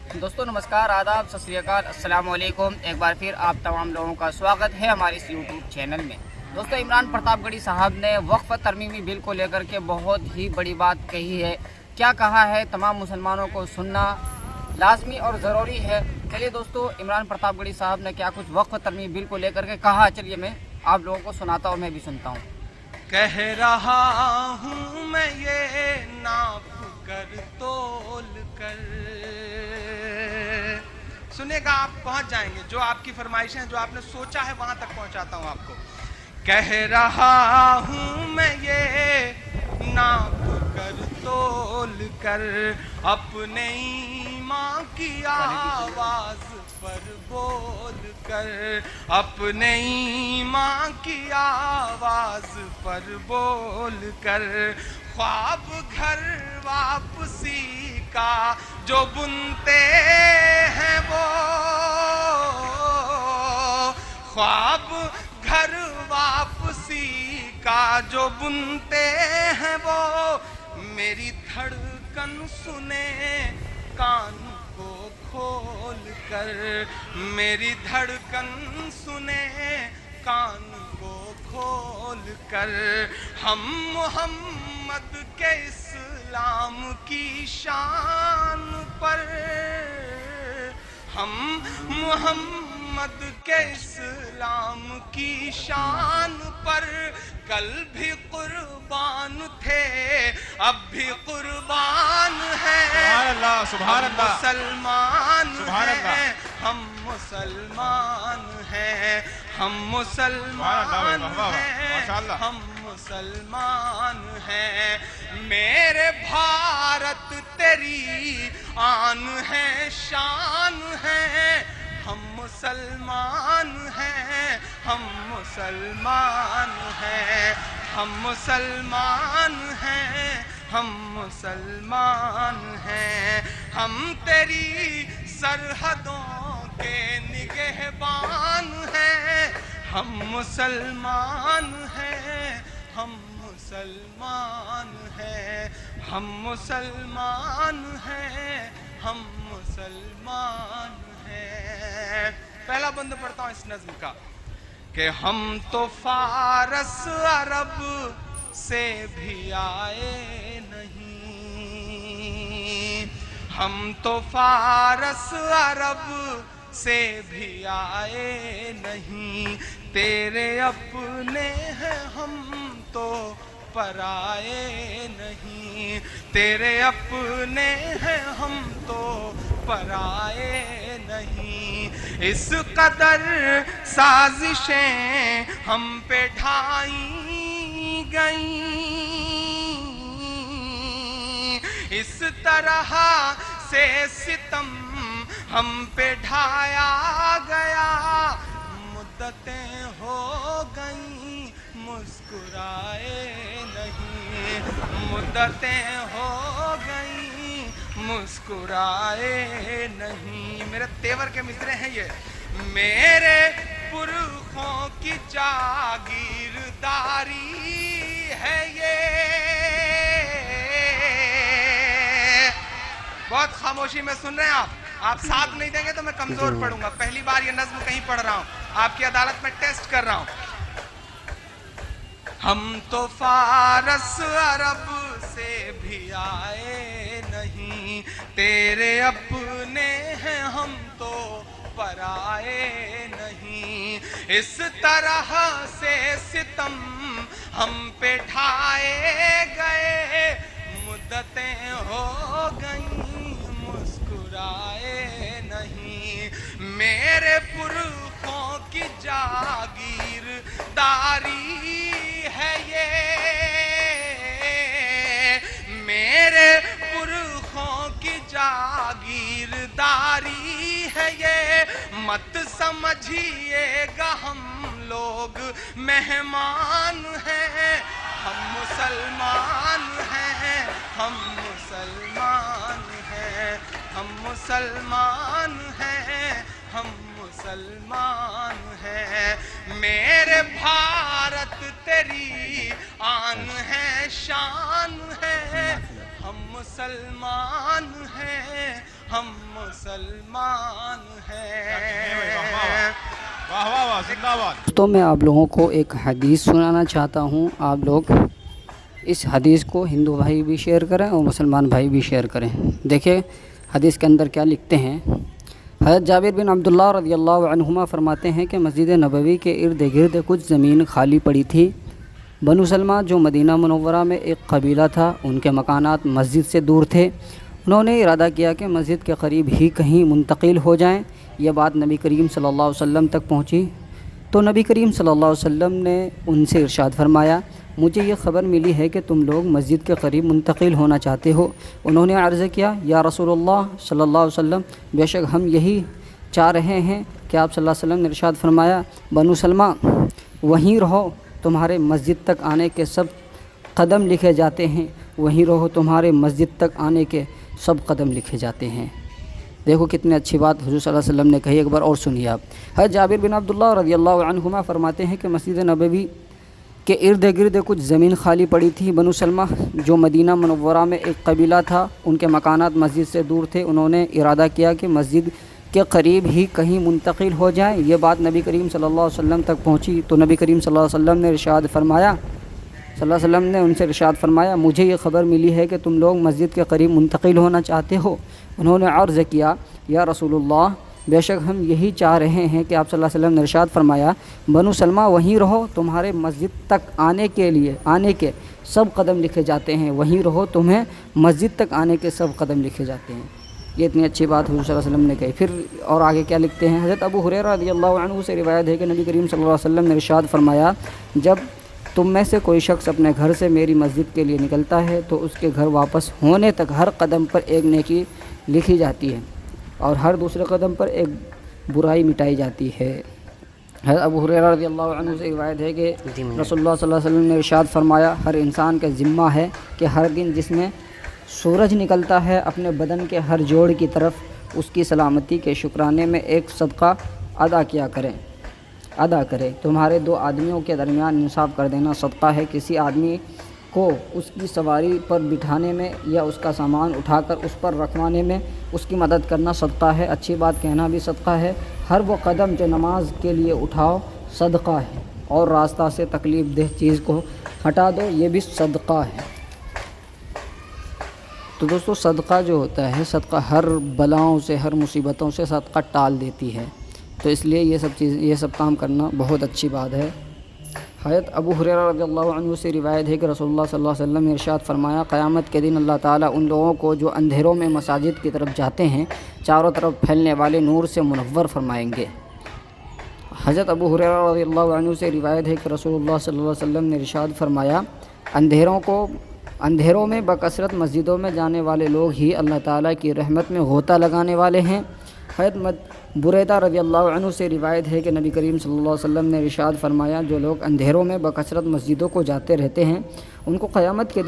दोस्तों नमस्कार, आदाब, सत श्री अकाल, अस्सलाम वालेकुम। एक बार फिर आप तमाम लोगों का स्वागत है हमारे इस यूट्यूब चैनल में। दोस्तों इमरान प्रतापगढ़ी साहब ने वक्फ तरमीमी बिल को लेकर के बहुत ही बड़ी बात कही है। क्या कहा है, तमाम मुसलमानों को सुनना लाजमी और ज़रूरी है। चलिए दोस्तों, इमरान प्रतापगढ़ी साहब ने क्या कुछ वक्फ तरमीमी बिल को लेकर के कहा, चलिए मैं आप लोगों को सुनाता और मैं भी सुनता हूँ। कह रहा हूँ मैं ये नाप कर तोल कर, सुनेगा आप पहुंच जाएंगे। जो आपकी फरमाइशें हैं, जो आपने सोचा है, वहां तक पहुंचाता हूं आपको। कह रहा हूँ मैं ये नाप कर तोल कर, अपने ईमान की आवाज पर बोल कर, अपने ईमान की आवाज पर बोल कर, ख्वाब घर वापसी का जो बुनते हैं वो, ख्वाब घर वापसी का जो बुनते हैं वो, मेरी धड़कन सुने कान को खोल कर, मेरी धड़कन सुने कान को खोल कर। हम मोहम्मद के इस्लाम की शान पर, हम मोहम्मद के इस्लाम की शान पर कल भी कुर्बान थे, अब भी कुर्बान हैं। सुभान अल्लाह, मुसलमान हैं, हम मुसलमान हैं, हम मुसलमान हैं, हम मुसलमान हैं। मेरे भारत तेरी आन है, शान है, हम मुसलमान हैं, हम मुसलमान हैं, हम मुसलमान हैं, हम मुसलमान हैं। हम तेरी सरहदों के निगहबान हैं, हम मुसलमान हैं, हम मुसलमान हैं, हम मुसलमान हैं, हम मुसलमान हैं। पहला बंद पढ़ता हूँ इस नज़्म का कि हम तो फारस अरब से भी आए नहीं, हम तो फारस अरब से भी आए नहीं, तेरे अपने हैं हम तो पराए नहीं, तेरे अपने हैं हम तो पराए नहीं। इस कदर साजिशें हम पे ढाई गई, इस तरह से सितम हम पे ढाया गया, मुद्दतें हो गई मुस्कुराए नहीं, मुद्दतें हो गई मुस्कुराए नहीं। मेरे तेवर के मिसरे हैं ये। मेरे पुरखों की जागीरदारी है ये। बहुत खामोशी में सुन रहे हैं आप साथ नहीं देंगे तो मैं कमजोर पड़ूंगा। पहली बार ये नज्म कहीं पढ़ रहा हूं, आपकी अदालत में टेस्ट कर रहा हूं। हम तो फारस अरब से भी आए नहीं, तेरे अपने हैं हम तो पराए नहीं। इस तरह से सितम हम पे ढाए गए, मुद्दतें हो गई मुस्कुराए नहीं। मेरे पुरखों की जागीरदारी है ये, मेरे पुरखों की जागीरदारी है ये। मत समझिएगा हम लोग मेहमान हैं, हम मुसलमान हैं, हम मुसलमान हैं, हम मुसलमान हैं, हम मुसलमान हैं। मेरे भारत तेरी आन है, शान है, हम मुसलमान हैं, हम मुसलमान हैं। वाह वाह वाह, जिंदाबाद। तो मैं आप लोगों को एक हदीस सुनाना चाहता हूँ। आप लोग इस हदीस को हिंदू भाई भी शेयर करें और मुसलमान भाई भी शेयर करें। देखिए हदीस के अंदर क्या लिखते हैं। हज़रत जाबिर बिन अब्दुल्लाह रज़ियल्लाहु अन्हुमा फरमाते हैं कि मस्जिद नबवी के इर्द गिर्द कुछ ज़मीन खाली पड़ी थी। बनु सलमा जो मदीना मुनव्वरा में एक कबीला था, उनके मकानात मस्जिद से दूर थे। उन्होंने इरादा किया कि मस्जिद के करीब ही कहीं मुंतकिल हो जाएं। यह बात नबी करीम सल्लल्लाहु अलैहि वसल्लम तक पहुंची तो नबी करीम सल्लल्लाहु अलैहि वसल्लम ने उनसे इरशाद फरमाया, मुझे ये ख़बर मिली है कि तुम लोग मस्जिद के करीब मुंतकिल होना चाहते हो। उन्होंने अर्ज़ किया, या रसूलुल्लाह सल्लल्लाहु अलैहि वसल्लम, बेशक हम यही चाह रहे हैं कि आप सल्लल्लाहु अलैहि वसल्लम ने इरशाद फरमाया, बनु सलमा वहीं रहो, तुम्हारे मस्जिद तक आने के सब कदम लिखे जाते हैं। वहीं रहो, तुम्हारे मस्जिद तक आने के सब कदम लिखे जाते हैं। देखो कितनी अच्छी बात हुज़ूर सल्लल्लाहु अलैहि वसल्लम ने कही। एक बार और सुनिए आप। हज़रत जाबिर बिन अब्दुल्लाह रज़ियल्लाहु अन्हुमा फरमाते हैं कि मस्जिद नबवी के इर्द गिर्द कुछ ज़मीन खाली पड़ी थी। बनु सलमा जो मदीना मुनव्वरा में एक कबीला था, उनके मकानात मस्जिद से दूर थे। उन्होंने इरादा किया कि मस्जिद के करीब ही कहीं मुंतकिल हो जाएं। ये बात नबी करीम सल्लल्लाहु अलैहि वसल्लम तक पहुंची तो नबी करीम सल्लल्लाहु अलैहि वसल्लम ने इरशाद फरमाया, सल्लल्लाहु अलैहि वसल्लम ने उनसे इरशाद फरमाया, मुझे ये ख़बर मिली है कि तुम लोग मस्जिद के करीब मुंतकिल होना चाहते हो। उन्होंने अर्ज़ किया, या रसूलुल्लाह, बेशक हम यही चाह रहे हैं कि आप सल्लल्लाहु अलैहि वसल्लम ने इरशाद फरमाया, बनु सलमा वहीं रहो, तुम्हारे मस्जिद तक आने के सब कदम लिखे जाते हैं। वहीं रहो, तुम्हें मस्जिद तक आने के सब कदम लिखे जाते हैं। ये इतनी अच्छी बात हुज़ूर सल्लल्लाहु अलैहि वसल्लम ने कही। फिर और आगे क्या लिखते हैं। हज़रत अबू हुरैरा रज़ियल्लाहु अन्हु से रिवायत है कि नबी करीम सल्लल्लाहु अलैहि वसल्लम ने इरशाद फरमाया, जब तुम में से कोई शख्स अपने घर से मेरी मस्जिद के लिए निकलता है तो उसके घर वापस होने तक हर कदम पर एक नेकी लिखी जाती है और हर दूसरे कदम पर एक बुराई मिटाई जाती है। हज़रत अबू हुरैरा रज़ियल्लाहु अन्हु से रिवायत है कि रसूलुल्लाह सल्लल्लाहु अलैहि वसल्लम ने इरशाद फरमाया, हर इंसान का ज़िम्मा है कि हर दिन जिसमें सूरज निकलता है अपने बदन के हर जोड़ की तरफ उसकी सलामती के शुक्राने में एक सदका अदा करे। तुम्हारे दो आदमियों के दरमियान इंसाफ कर देना सदका है। किसी आदमी को उसकी सवारी पर बिठाने में या उसका सामान उठाकर उस पर रखवाने में उसकी मदद करना सदका है। अच्छी बात कहना भी सदका है। हर वो कदम जो नमाज के लिए उठाओ सदका है और रास्ता से तकलीफ़ देह चीज़ को हटा दो, ये भी सदका है। तो दोस्तों सदका जो होता है, सदका हर बलाओं से, हर मुसीबतों से सदका टाल देती है। तो इसलिए ये सब काम करना बहुत अच्छी बात है। हज़रत अबू हुरैरा रज़ियल्लाहु अन्हु से रिवायत है कि रसूलुल्लाह सल्लल्लाहु अलैहि वसल्लम ने इरशाद फरमाया, क़यामत के दिन अल्लाह ताला उन लोगों को जो अंधेरों में मसाजिद की तरफ जाते हैं चारों तरफ फैलने वाले नूर से मुनव्वर फरमाएंगे। हज़रत अबू हुरैरा रज़ियल्लाहु अन्हु से रिवायत है कि रसूलुल्लाह सल्लल्लाहु अलैहि वसल्लम ने इरशाद फरमाया, अंधेरों में बकसरत मस्जिदों में जाने वाले लोग ही अल्लाह ताला की रहमत में गोता लगाने वाले हैं। हज़रत बुरैदा रज़ियल्लाहु अन्हु से रिवायत है कि नबी करीम सल्लल्लाहु अलैहि वसल्लम ने इरशाद फरमाया, जो लोग अंधेरों में बकसरत मस्जिदों को जाते रहते हैं उनको क़यामत के दिन